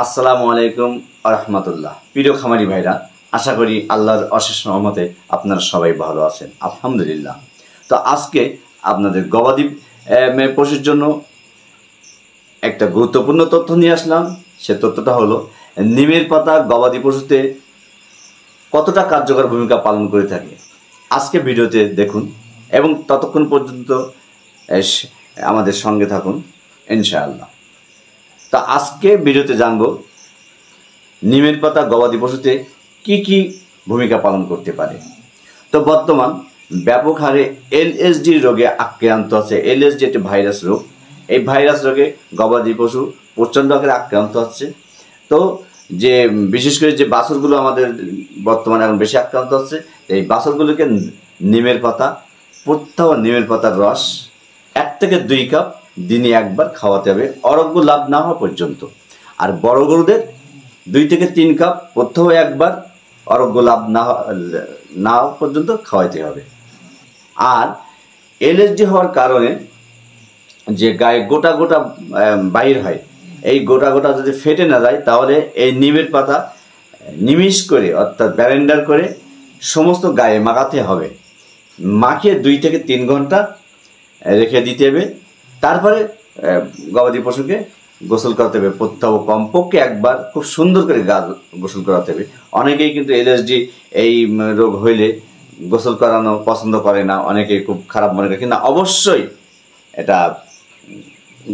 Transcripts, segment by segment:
আসসালামু আলাইকুম ওয়া রাহমাতুল্লাহ। প্রিয় খামারি ভাইরা, আশা করি আল্লাহর অশেষ রহমতে আপনারা সবাই ভালো আছেন, আলহামদুলিল্লাহ। তো আজকে আপনাদের গবাদি পশুর জন্য একটা গুরুত্বপূর্ণ তথ্য নিয়ে আসলাম। সে তথ্যটা হলো নিমের পাতা গবাদি পশুতে কতটা কার্যকর ভূমিকা পালন করে থাকে। আজকে ভিডিওতে দেখুন এবং ততক্ষণ পর্যন্ত আমাদের সঙ্গে থাকুন ইনশাআল্লাহ। তা আজকে ভিডিওতে জানবো নিমের পাতা গবাদি পশুতে কি কি ভূমিকা পালন করতে পারে। তো বর্তমান ব্যাপক হারে এলএসডি রোগে আক্রান্ত আছে। এলএসডি একটি ভাইরাস রোগ। এই ভাইরাস রোগে গবাদি পশু প্রচণ্ড আকারে আক্রান্ত হচ্ছে। তো যে বিশেষ করে যে বাছুরগুলো আমাদের বর্তমানে এখন বেশি আক্রান্ত হচ্ছে, এই বাছুরগুলোকে নিমের পাতা, প্রত্যহ নিমের পাতার রস 1 থেকে 2 কাপ দিনে একবার খাওয়াতে হবে, অরোগ্য লাভ না হওয়া পর্যন্ত। আর বড় গরুদের 2 থেকে 3 কাপ প্রত্যহ একবার, অরোগ্য লাভ না হওয়া পর্যন্ত খাওয়াইতে হবে। আর এলএসডি হওয়ার কারণে যে গায়ে গোটা গোটা বাইর হয়, এই গোটা গোটা যদি ফেটে না যায় তাহলে এই নিমের পাতা নিমিষ করে অর্থাৎ ব্যারেন্ডার করে সমস্ত গায়ে মাখাতে হবে। মাখিয়ে 2 থেকে 3 ঘন্টা রেখে দিতে হবে। তারপরে গবাদি পশুকে গোসল করাতে হবে, প্রত্যহ কমপক্ষে একবার খুব সুন্দর করে গোসল করাতে হবে। অনেকেই কিন্তু এলএসডি এই রোগ হইলে গোসল করানো পছন্দ করে না, অনেকেই খুব খারাপ মনে করে, কিন্তু অবশ্যই এটা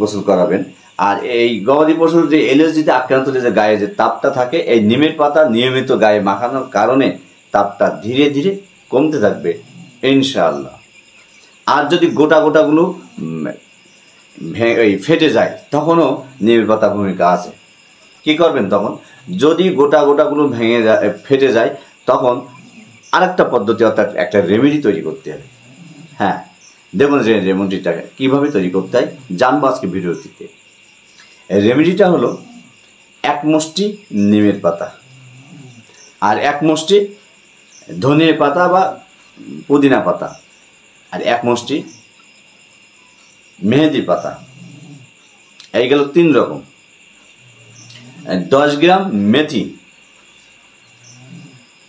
গোসল করাবেন। আর এই গবাদি পশুর যে এলএসডিতে আক্রান্ত যে গায়ে যে তাপটা থাকে, এই নিমের পাতা নিয়মিত গায়ে মাখানোর কারণে তাপটা ধীরে ধীরে কমতে থাকবে ইনশাআল্লাহ। আর যদি গোটা গোটাগুলো ফেটে যায় তখনও নিমের পাতা ভূমিকা আছে। কি করবেন তখন? যদি গোটা গোটাগুলো ফেটে যায় তখন আরেকটা পদ্ধতি অর্থাৎ একটা রেমেডি তৈরি করতে হবে। হ্যাঁ, দেখুন যে রেমেডিটা কীভাবে তৈরি করতে হয় জানবো আজকে ভিডিওটিতে। রেমেডিটা হলো 1 মুষ্টি নিমের পাতা আর 1 মুষ্টি ধনিয়া পাতা বা পুদিনা পাতা আর 1 মুষ্টি মেহেদি পাতা। এই গেল 3 রকম। 10 গ্রাম মেথি,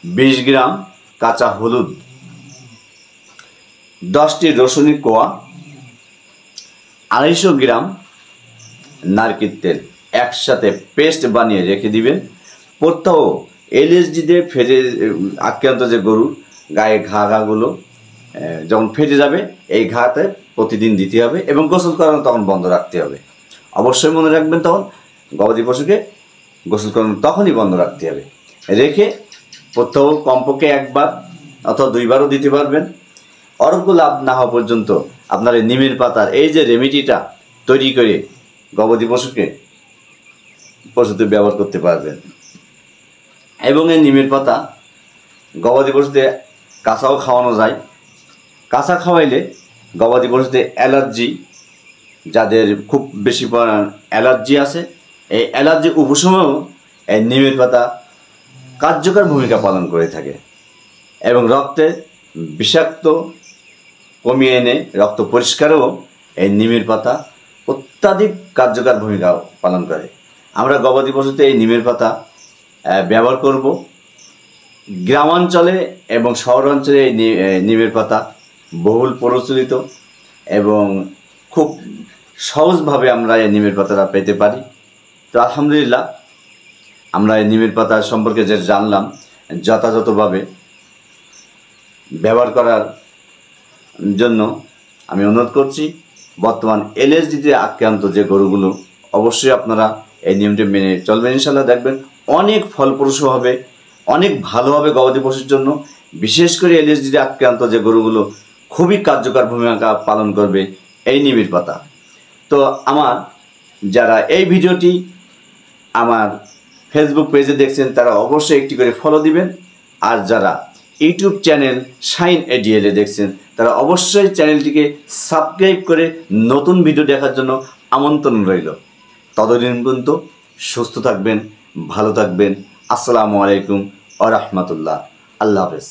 20 গ্রাম কাঁচা হলুদ, 10টি রসুনের কোয়া, 250 গ্রাম নারকেল তেল একসাথে পেস্ট বানিয়ে রেখে দিবেন। প্রত্যহ এলএসডিতে ফেটে আক্রান্ত যে গরু গায়ে ঘাগুলো যখন ফেটে যাবে এই ঘাতে প্রতিদিন দিতে হবে এবং গোসল করানো তখন বন্ধ রাখতে হবে। অবশ্যই মনে রাখবেন, তখন গবাদি পশুকে গোসল করানো তখনই বন্ধ রাখতে হবে। রেখে প্রত্যহ কমপক্ষে একবার অথবা 2 বারও দিতে পারবেন। অরোগ্য লাভ না হওয়া পর্যন্ত আপনার এই নিমের পাতার এই যে রেমেডিটা তৈরি করে গবাদি পশুতে ব্যবহার করতে পারবেন। এবং এই নিমের পাতা গবাদি পশুতে কাঁচাও খাওয়ানো যায়। কাঁচা খাওয়াইলে গবাদি পশুতে অ্যালার্জি, যাদের খুব বেশি অ্যালার্জি আছে, এই অ্যালার্জি উপশমেও এই নিমের পাতা কার্যকর ভূমিকা পালন করে থাকে এবং রক্তে বিষাক্ত কমিয়ে এনে রক্ত পরিষ্কারেও এই নিমের পাতা অত্যাধিক কার্যকর ভূমিকা পালন করে। আমরা গবাদি পশুতে এই নিমের পাতা ব্যবহার করব। গ্রামাঞ্চলে এবং শহরাঞ্চলে এই নিমের পাতা বহুল প্রচলিত এবং খুব সহজভাবে আমরা এই নিমের পাতাটা পেতে পারি। তো আলহামদুলিল্লাহ, আমরা এই নিমের পাতা সম্পর্কে যে জানলাম, যথাযথভাবে ব্যবহার করার জন্য আমি অনুরোধ করছি। বর্তমান এলএসডিতে আক্রান্ত যে গরুগুলো, অবশ্যই আপনারা এই নিয়মটি মেনে চলবেন ইনশাআল্লাহ। দেখবেন অনেক ফলপ্রসূ হবে, অনেক ভালো হবে গবাদি পশুর জন্য। বিশেষ করে এলএসডিতে আক্রান্ত যে গরুগুলো খুবই কার্যকর ভূমিকা পালন করবে এই নিমের পাতা। তো আমার যারা এই ভিডিওটি আমার ফেসবুক পেজে দেখছেন তারা অবশ্যই একটি করে ফলো দিবেন। আর যারা ইউটিউব চ্যানেল শাইন এডিএলে দেখছেন তারা অবশ্যই চ্যানেলটিকে সাবস্ক্রাইব করে নতুন ভিডিও দেখার জন্য আমন্ত্রণ রইল। ততদিন পর্যন্ত সুস্থ থাকবেন, ভালো থাকবেন। আসসালামু আলাইকুম ওয়া রাহমাতুল্লাহ। আল্লাহ হাফেজ।